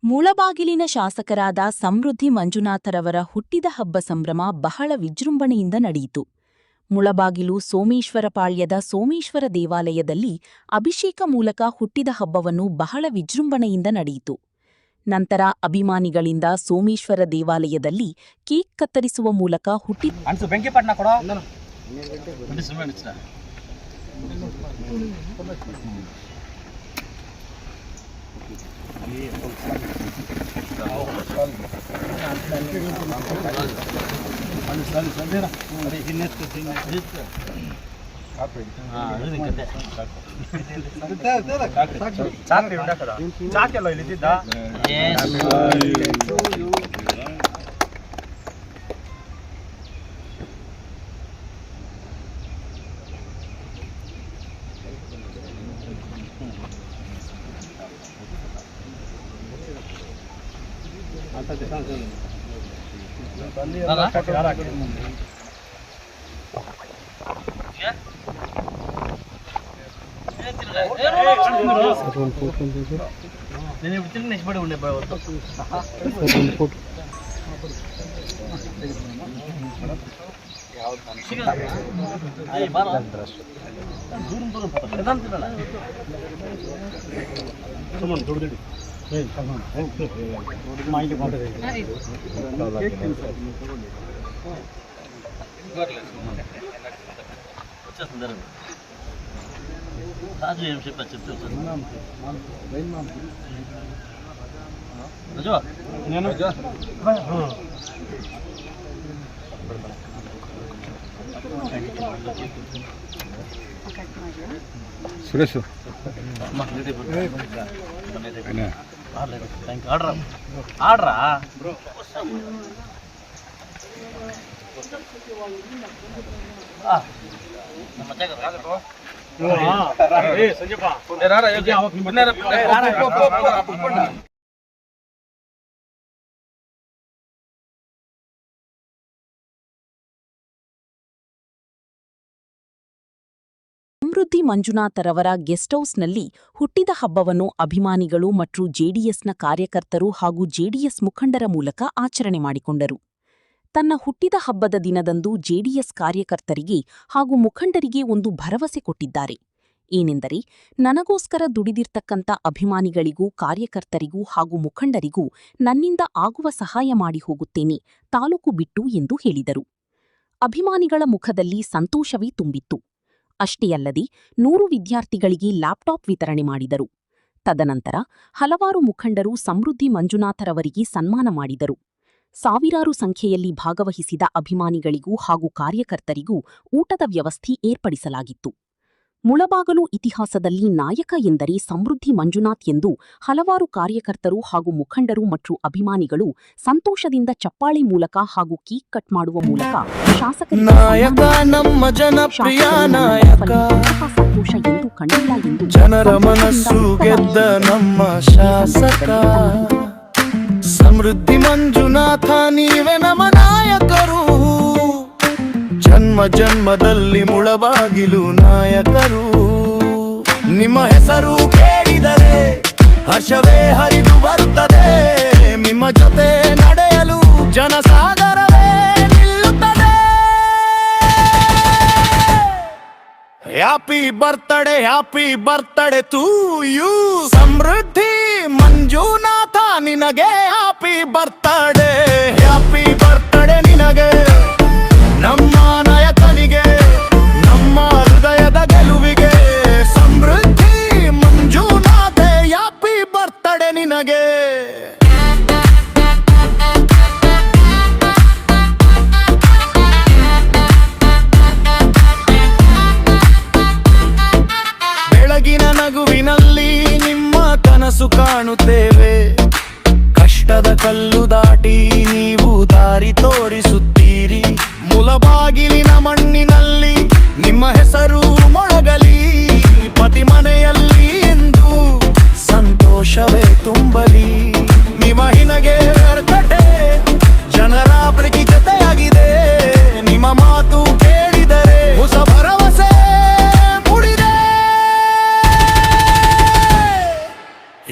ಮುಳಬಾಗಿಲಿನ ಶಾಸಕರಾದ ಸಮೃದ್ಧಿ ಮಂಜುನಾಥರವರ ಹುಟ್ಟಿದ ಹಬ್ಬ ಸಂಭ್ರಮ ಬಹಳ ವಿಜೃಂಭಣೆಯಿಂದ ನಡೆಯಿತು. ಮುಳಬಾಗಿಲು ಸೋಮೇಶ್ವರಪಾಳ್ಯದ ಸೋಮೇಶ್ವರ ದೇವಾಲಯದಲ್ಲಿ ಅಭಿಷೇಕ ಮೂಲಕ ಹುಟ್ಟಿದ ಹಬ್ಬವನ್ನು ಬಹಳ ವಿಜೃಂಭಣೆಯಿಂದ ನಡೆಯಿತು. ನಂತರ ಅಭಿಮಾನಿಗಳಿಂದ ಸೋಮೇಶ್ವರ ದೇವಾಲಯದಲ್ಲಿ ಕೇಕ್ ಕತ್ತರಿಸುವ ಮೂಲಕ ಸುರೇಶ್ ಆಡ್ರಾ ಸಮೃದ್ಧಿ ಮಂಜುನಾಥರವರ ಗೆಸ್ಟ್ ಹೌಸ್ನಲ್ಲಿ ಹುಟ್ಟಿದ ಹಬ್ಬವನ್ನು ಅಭಿಮಾನಿಗಳು ಮತ್ತು ಜೆಡಿಎಸ್ನ ಕಾರ್ಯಕರ್ತರು ಹಾಗೂ ಜೆಡಿಎಸ್ ಮುಖಂಡರ ಮೂಲಕ ಆಚರಣೆ ಮಾಡಿಕೊಂಡರು. ತನ್ನ ಹುಟ್ಟಿದ ಹಬ್ಬದ ದಿನದಂದು ಜೆಡಿಎಸ್ ಕಾರ್ಯಕರ್ತರಿಗೆ ಹಾಗೂ ಮುಖಂಡರಿಗೆ ಒಂದು ಭರವಸೆ ಕೊಟ್ಟಿದ್ದಾರೆ. ಏನೆಂದರೆ, ನನಗೋಸ್ಕರ ದುಡಿದಿರ್ತಕ್ಕಂಥ ಅಭಿಮಾನಿಗಳಿಗೂ ಕಾರ್ಯಕರ್ತರಿಗೂ ಹಾಗೂ ಮುಖಂಡರಿಗೂ ನನ್ನಿಂದ ಆಗುವ ಸಹಾಯ ಮಾಡಿ ಹೋಗುತ್ತೇನೆ ತಾಲೂಕು ಬಿಟ್ಟು ಎಂದು ಹೇಳಿದರು. ಅಭಿಮಾನಿಗಳ ಮುಖದಲ್ಲಿ ಸಂತೋಷವೇ ತುಂಬಿತ್ತು. ಅಷ್ಟೇ ಅಲ್ಲದೆ 100 ವಿದ್ಯಾರ್ಥಿಗಳಿಗೆ ಲ್ಯಾಪ್ಟಾಪ್ ವಿತರಣೆ ಮಾಡಿದರು. ತದನಂತರ ಹಲವಾರು ಮುಖಂಡರು ಸಮೃದ್ಧಿ ಮಂಜುನಾಥರವರಿಗೆ ಸನ್ಮಾನ ಮಾಡಿದರು. ಸಾವಿರಾರು ಸಂಖ್ಯೆಯಲ್ಲಿ ಭಾಗವಹಿಸಿದ ಅಭಿಮಾನಿಗಳಿಗೂ ಹಾಗೂ ಕಾರ್ಯಕರ್ತರಿಗೂ ಊಟದ ವ್ಯವಸ್ಥೆ ಏರ್ಪಡಿಸಲಾಗಿತ್ತು. ಮುಳಬಾಗಲು ಇತಿಹಾಸದಲ್ಲಿ ನಾಯಕ ಎಂದರೆ ಸಮೃದ್ಧಿ ಮಂಜುನಾಥ್ ಎಂದು ಹಲವಾರು ಕಾರ್ಯಕರ್ತರು ಹಾಗೂ ಮುಖಂಡರು ಮತ್ತು ಅಭಿಮಾನಿಗಳು ಸಂತೋಷದಿಂದ ಚಪ್ಪಾಳೆ ಮೂಲಕ ಹಾಗೂ ಕೇಕ್ ಕಟ್ ಮಾಡುವ ಮೂಲಕ ಸಂತೋಷ ಎಂದು ಕಂಡಿಲ್ಲ ಎಂದು ಜನರ ಮನಸ್ಸು ಗೆದ್ದ ನಮ್ಮ ಶಾಸಕ ಸಮೃದ್ಧಿ ಮಂಜುನಾಥ ನೀವೇ ನಮ್ಮ ನಾಯಕರು. ಜನ್ಮ ಜನ್ಮದಲ್ಲಿ ಮುಳಬಾಗಿಲು ನಾಯಕರು. ನಿಮ್ಮ ಹೆಸರು ಕೇಳಿದರೆ ಹರ್ಷವೇ ಹರಿದು ಬರುತ್ತದೆ. ನಿಮ್ಮ ಜೊತೆ ನಡೆಯಲು ಜನಸಾಗರವೇ ನಿಲ್ಲುತ್ತದೆ. ಹ್ಯಾಪಿ ಬರ್ತ್ಡೇ ಟು ಯು ಸಮೃದ್ಧಿ ಮಂಜುನಾಥ, ನಿನಗೆ ಹ್ಯಾಪಿ ಬರ್ತ್ಡೇ ನಿನಗೆ, ನಮ್ಮ ನಾಯಕನಿಗೆ, ನಮ್ಮ ಹೃದಯದ ಗೆಲುವಿಗೆ. ಸಮೃದ್ಧಿ ಮಂಜುನಾಥ ಹ್ಯಾಪಿ ಬರ್ತ್ಡೇ ನಿನಗೆ. ಬೆಳಗಿನ ನಗುವಿನಲ್ಲಿ ನಿಮ್ಮ ಕನಸು ಕಾಣುತ್ತೇವೆ. ಕಷ್ಟದ ಕಲ್ಲು ದಾಟಿ ನೀವು ದಾರಿ ತೋರಿಸುತ್ತೀರಿ. ಮುಳಬಾಗಿಲಿನ ಮಣ್ಣಿನಲ್ಲಿ ನಿಮ್ಮ ಹೆಸರು ಮೊಳಗಲಿ. ಪತಿ ಮನೆಯಲ್ಲಿ ಎಂದು ಸಂತೋಷವೇ ತುಂಬಲಿ. ನಿಮ್ಮ ಹಿನಗೆ ಕಟೆ ಜನರ ಪ್ರೀತಿ ಜೊತೆಯಾಗಿದೆ. ನಿಮ್ಮ ಮಾತು ಕೇಳಿದರೆ ಹೊಸ ಭರವಸೆ ಮೂಡಿದೆ.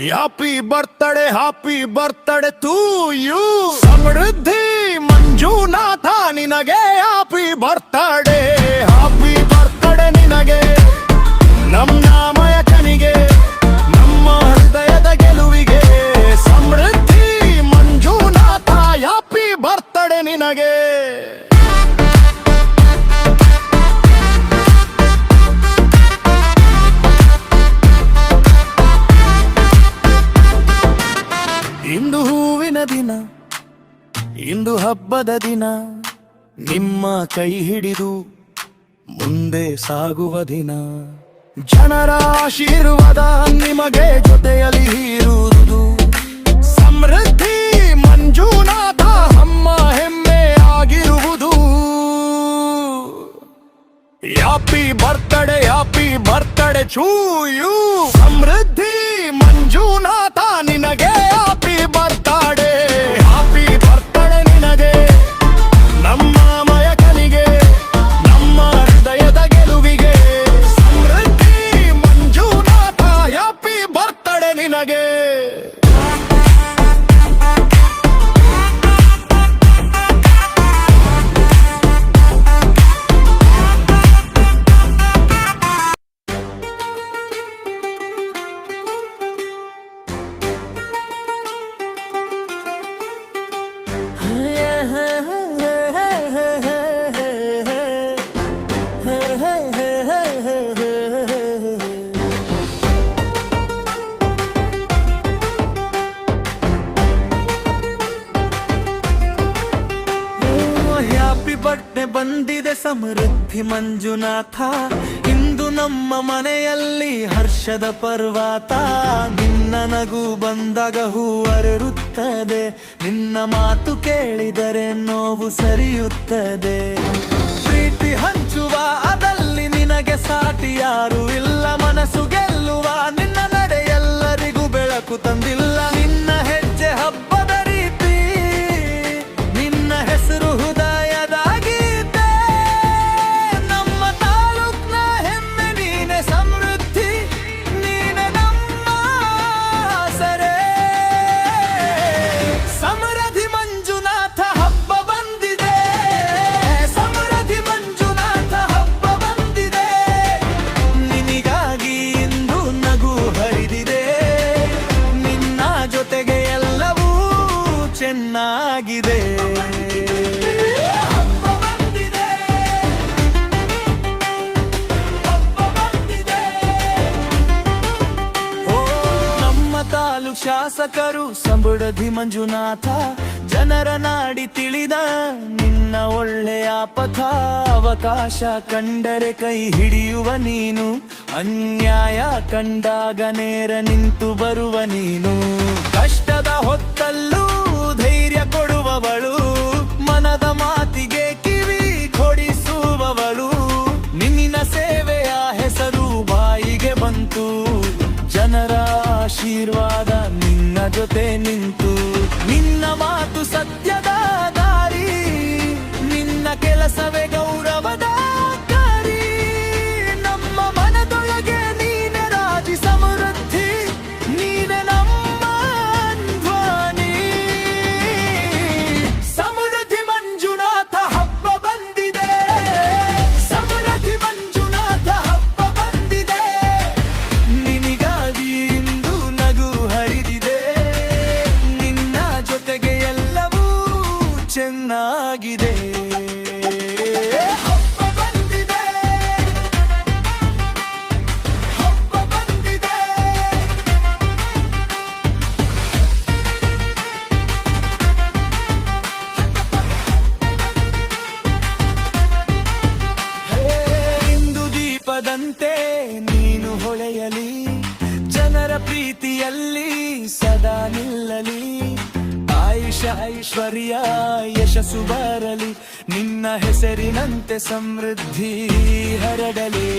ಹ್ಯಾಪಿ ಬರ್ತ್ಡೇ ಟು ಯು ಸಮೃದ್ಧಿ ಮಂಜುನಾಥ ನಿನಗೆ ಹ್ಯಾಪಿ ಬರ್ತ್ಡೇ ನಿನಗೆ ನಮ್ಮ ನಾಮಯಕನಿಗೆ ನಮ್ಮ ಹೃದಯದ ಗೆಲುವಿಗೆ ಸಮೃದ್ಧಿ ಮಂಜುನಾಥ ಹ್ಯಾಪಿ ಬರ್ತ್ಡೇ ನಿನಗೆ ಇಂದು ಹೂವಿನ ದಿನ ಇಂದು ಹಬ್ಬದ ದಿನ ನಿಮ್ಮ ಕೈ ಹಿಡಿದು ಮುಂದೆ ಸಾಗುವ ದಿನ ಜನರ ಆಶೀರ್ವಾದ ನಿಮಗೆ ಜೊತೆಯಲ್ಲಿ ಇರುವುದು ಸಮೃದ್ಧಿ ಮಂಜುನಾಥ ನಮ್ಮ ಹೆಮ್ಮೆ ಆಗಿರುವುದು ಹ್ಯಾಪಿ ಬರ್ತ್ಡೇ ಟು ಯು ಸಮೃದ್ಧಿ ಮಂಜುನಾಥ ನಿನಗೆ ಹ್ಯಾಪಿ ಬರ್ತ್ಡೇ ನಿನಗೆ ನಮ್ಮ ಮಯಕನಿಗೆ ನಮ್ಮ ಹೃದಯದ ಗೆಲುವಿಗೆ ಸಮೃದ್ಧಿ ಮಂಜುನಾಥ ಹ್ಯಾಪಿ ಬರ್ತ್ಡೇ ನಿನಗೆ ಬರ್ತ್ಡೇ ಬಂದಿದೆ ಸಮೃದ್ಧಿ ಮಂಜುನಾಥ ಇಂದು ನಮ್ಮ ಮನೆಯಲ್ಲಿ ಹರ್ಷದ ಪರ್ವತ ನಿನ್ನ ನಗು ಬಂದಾಗ ಹೂವರರುತ್ತದೆ ನಿನ್ನ ಮಾತು ಕೇಳಿದರೆ ನೋವು ಸರಿಯುತ್ತದೆ ಪ್ರೀತಿ ಹಂಚುವ ಅದಲ್ಲಿ ನಿನಗೆ ಸಾಟಿ ಯಾರು ಇಲ್ಲ ಮನಸ್ಸು ಗೆಲ್ಲುವ ನಿನ್ನ ನಡೆ ಎಲ್ಲರಿಗೂ ಬೆಳಕು ತಂದಿಲ್ಲ ನಿನ್ನ ಹೆಜ್ಜೆ ಹಬ್ಬದ ರೀತಿ ನಿನ್ನ ಹೆಸರು ಚೆನ್ನಾಗಿದೆ ನಮ್ಮ ತಾಲೂಕು ಶಾಸಕರು ಸಮೃದ್ಧಿ ಮಂಜುನಾಥ ಜನರ ನಾಡಿ ತಿಳಿದ ನಿನ್ನ ಒಳ್ಳೆಯ ಪಥ ಅವಕಾಶ ಕಂಡರೆ ಕೈ ಹಿಡಿಯುವ ನೀನು ಅನ್ಯಾಯ ಕಂಡಾಗ ನೇರ ನಿಂತು ಬರುವ ನೀನು ಕಷ್ಟದ ಹೊತ್ತಲ್ಲೂ ಧೈರ್ಯ ಕೊಡುವವಳು ಮನದ ಮಾತಿಗೆ ಕಿವಿ ಕೊಡಿಸುವವಳು ನಿನ್ನ ಸೇವೆಯ ಹೆಸರು ಬಾಯಿಗೆ ಬಂತು ಜನರ ಆಶೀರ್ವಾದ ನಿನ್ನ ಜೊತೆ ನಿಂತು ನಿನ್ನ ಮಾತು ಸತ್ಯದ ದಾರಿ ನಿನ್ನ ಕೆಲಸವೇ ಗೌರವದ ದಾರಿ ನಮ್ಮ ಮನದೊಳಗೆ ನೀನೆ ರಾಜಿ ಸಮೃದ್ಧಿ ನೀನೆ ನಮ್ಮ ಚೆನ್ನಾಗಿದೆ ಇಂದು ದೀಪದಂತೆ ನೀನು ಹೊಳೆಯಲಿ ಜನರ ಪ್ರೀತಿಯಲ್ಲಿ ಸದಾ ನಿಲ್ಲಲಿ ಆಯುಷ ಐಶ್ವರ್ಯ ಯಶಸ್ಸು ಬರಲಿ ನಿನ್ನ ಹೆಸರಿನಂತೆ ಸಮೃದ್ಧಿ ಹರಡಲಿ